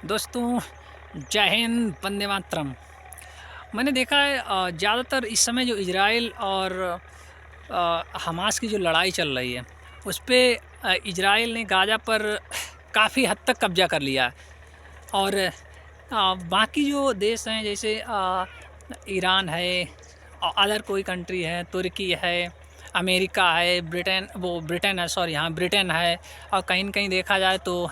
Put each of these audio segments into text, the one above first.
दोस्तों, जय हिंद, वंदे मातरम। मैंने देखा है ज़्यादातर इस समय जो इजराइल और हमास की जो लड़ाई चल रही है उस पे इजराइल ने गाज़ा पर काफ़ी हद तक कब्ज़ा कर लिया है। और बाकी जो देश हैं जैसे ईरान है, अदर कोई कंट्री है, तुर्की है, अमेरिका है, ब्रिटेन है, सॉरी हाँ ब्रिटेन है, और कहीं न कहीं देखा जाए तो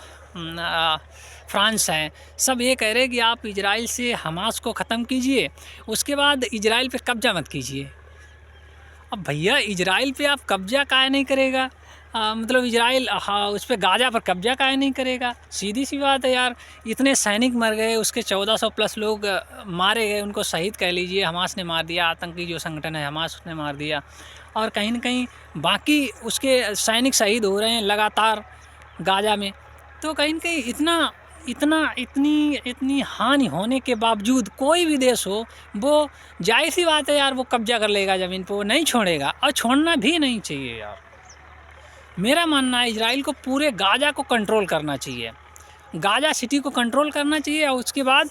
फ्रांस है। सब ये कह रहे हैं कि आप इजराइल से हमास को ख़त्म कीजिए, उसके बाद इजराइल पे कब्ज़ा मत कीजिए। अब भैया इजराइल पे आप कब्ज़ा काहे नहीं करेगा? मतलब इजराइल हाँ उस पे गाज़ा पर कब्ज़ा काहे नहीं करेगा? सीधी सी बात है यार। इतने सैनिक मर गए, उसके 1400 प्लस लोग मारे गए, उनको शहीद कह लीजिए, हमास ने मार दिया, आतंकी जो संगठन है हमास उसने मार दिया। और कहीं न कहीं बाकी उसके सैनिक शहीद हो रहे हैं लगातार गाज़ा में। तो कहीं न कहीं इतनी हानि होने के बावजूद कोई भी देश हो, वो जाहिर सी बात है यार, वो कब्जा कर लेगा ज़मीन पे, वो नहीं छोड़ेगा और छोड़ना भी नहीं चाहिए यार। मेरा मानना है इजराइल को पूरे गाज़ा को कंट्रोल करना चाहिए, गाज़ा सिटी को कंट्रोल करना चाहिए। और उसके बाद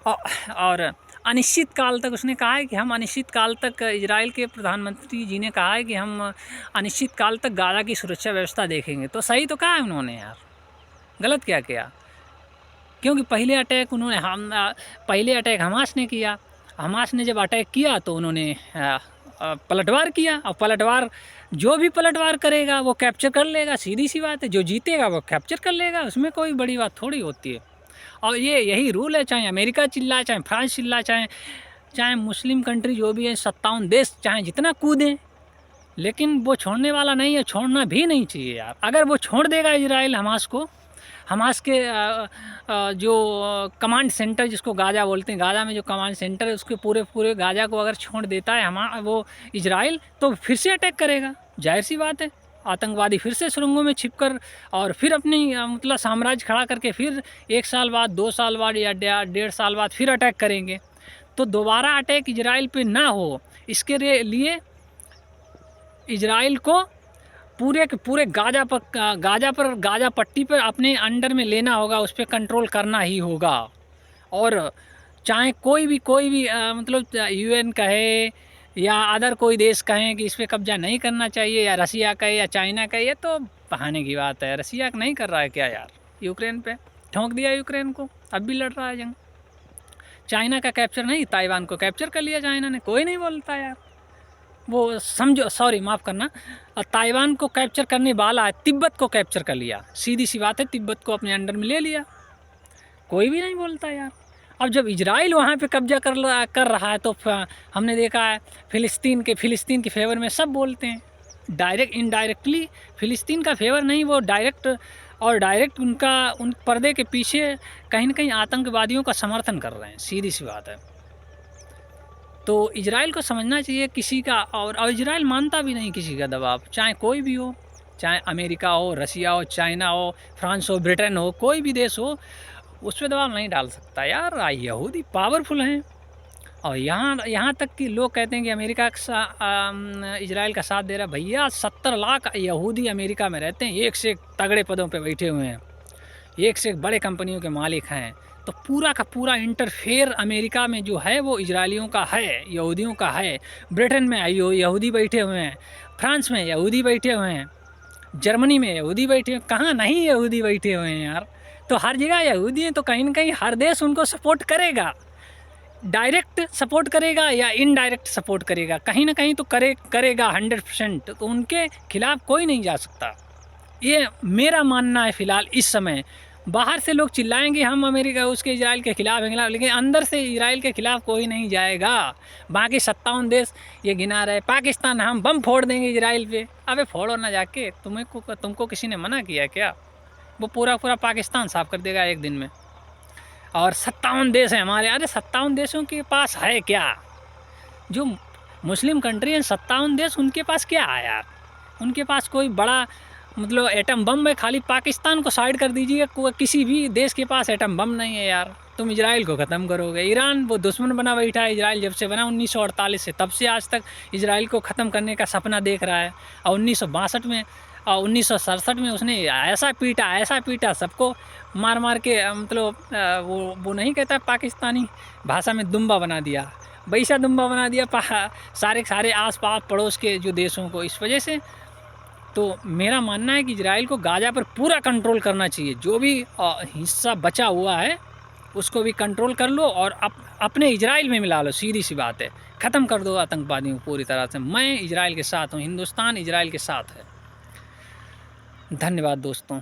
और अनिश्चित काल तक उसने कहा है कि हम अनिश्चित काल तक, इजराइल के प्रधानमंत्री जी ने कहा है कि हम अनिश्चित काल तक गाज़ा की सुरक्षा व्यवस्था देखेंगे। तो सही तो कहा है उन्होंने यार, गलत क्या किया? क्योंकि पहले अटैक हमास ने किया। हमास ने जब अटैक किया तो उन्होंने पलटवार किया, और पलटवार जो भी पलटवार करेगा वो कैप्चर कर लेगा। सीधी सी बात है, जो जीतेगा वो कैप्चर कर लेगा, उसमें कोई बड़ी बात थोड़ी होती है। और यही रूल है, चाहे अमेरिका चिल्लाए, चाहे फ्रांस चिल्लाए, चाहे मुस्लिम कंट्री जो भी है, 57 देश चाहे जितना कूदें, लेकिन वो छोड़ने वाला नहीं है, छोड़ना भी नहीं चाहिए यार। अगर वो छोड़ देगा इजराइल हमास को, हमास के जो कमांड सेंटर जिसको गाज़ा बोलते हैं, गाज़ा में जो कमांड सेंटर है उसके पूरे गाज़ा को अगर छोड़ देता है वो इजराइल, तो फिर से अटैक करेगा। जाहिर सी बात है, आतंकवादी फिर से सुरंगों में छिपकर और फिर अपनी मतलब साम्राज्य खड़ा करके फिर 1 साल बाद, 2 साल बाद या 1.5 साल बाद फिर अटैक करेंगे। तो दोबारा अटैक इजराइल पे ना हो, इसके लिए इजराइल को पूरे के पूरे गाज़ा पट्टी पर अपने अंडर में लेना होगा, उस पर कंट्रोल करना ही होगा। और चाहे कोई भी मतलब यूएन कहे या अदर कोई देश कहें कि इस पर कब्जा नहीं करना चाहिए, या रसिया कहे या चाइना कहे, ये तो बहाने की बात है। रसिया नहीं कर रहा है क्या यार? यूक्रेन पे ठोंक दिया यूक्रेन को, अब भी लड़ रहा है जंग। चाइना का कैप्चर नहीं, ताइवान को कैप्चर कर लिया चाइना ने, कोई नहीं बोलता यार। वो समझो, सॉरी माफ़ करना, ताइवान को कैप्चर करने वाला है, तिब्बत को कैप्चर कर लिया। सीधी सी बात है, तिब्बत को अपने अंडर में ले लिया, कोई भी नहीं बोलता यार। अब जब इजराइल वहाँ पे कब्जा कर रहा है तो हमने देखा है फ़िलिस्तीन के फेवर में सब बोलते हैं। डायरेक्ट इनडायरेक्टली फ़िलिस्तीन का फेवर नहीं, वो डायरेक्ट उन पर्दे के पीछे कहीं न कहीं आतंकवादियों का समर्थन कर रहे हैं। सीधी सी बात है। तो इजराइल को समझना चाहिए किसी का, और इजराइल मानता भी नहीं किसी का दबाव, चाहे कोई भी हो, चाहे अमेरिका हो, रसिया हो, चाइना हो, फ्रांस हो, ब्रिटेन हो, कोई भी देश हो, उस पर दबाव नहीं डाल सकता यार। यहूदी पावरफुल हैं। और यहाँ तक कि लोग कहते हैं कि अमेरिका इजराइल का साथ दे रहा है। भैया 70 लाख यहूदी अमेरिका में रहते हैं, एक से एक तगड़े पदों पर बैठे हुए हैं, एक से एक बड़े कंपनियों के मालिक हैं। तो पूरा का पूरा इंटरफेयर अमेरिका में जो है वो इजरायलियों का है, यहूदियों का है। ब्रिटेन में यहूदी बैठे हुए हैं, फ्रांस में यहूदी बैठे हुए हैं, जर्मनी में यहूदी बैठे हुए हैं, कहाँ नहीं यहूदी बैठे हुए हैं यार। तो हर जगह यहूदी हैं, तो कहीं ना कहीं हर देश उनको सपोर्ट करेगा, डायरेक्ट सपोर्ट करेगा या इनडायरेक्ट सपोर्ट करेगा, कहीं ना कहीं तो करेगा 100%। तो उनके खिलाफ कोई नहीं जा सकता, ये मेरा मानना है। फ़िलहाल इस समय बाहर से लोग चिल्लाएंगे हम अमेरिका उसके इजराइल के खिलाफ हैं, लेकिन अंदर से इजराइल के खिलाफ कोई नहीं जाएगा। बाकी 57 देश ये गिना रहे, पाकिस्तान हम बम फोड़ देंगे इजराइल पे। अबे फोड़ो ना जाके, तुमको किसी ने मना किया क्या? वो पूरा पाकिस्तान साफ कर देगा एक दिन में। और 57 देश हैं हमारे, अरे 57 देशों के पास है क्या? जो मुस्लिम कंट्री हैं 57 देश, उनके पास क्या है यार? उनके पास कोई बड़ा मतलब एटम बम है? खाली पाकिस्तान को साइड कर दीजिए, किसी भी देश के पास एटम बम नहीं है यार। तुम इजराइल को ख़त्म करोगे। ईरान वो दुश्मन बना बैठा है इजराइल, जब से बना 1948 से, तब से आज तक इजराइल को ख़त्म करने का सपना देख रहा है। और 1962 में 1967 में उसने ऐसा पीटा सबको मार मार के, मतलब वो नहीं कहता पाकिस्तानी भाषा में दुम्बा बना दिया, वैसा दुम्बा बना दिया सारे आस पास पड़ोस के जो देशों को। इस वजह से तो मेरा मानना है कि इजराइल को गाज़ा पर पूरा कंट्रोल करना चाहिए। जो भी हिस्सा बचा हुआ है उसको भी कंट्रोल कर लो और अपने इजराइल में मिला लो। सीधी सी बात है, ख़त्म कर दो आतंकवादियों को पूरी तरह से। मैं इजराइल के साथ हूँ, हिंदुस्तान इजराइल के साथ है। धन्यवाद दोस्तों।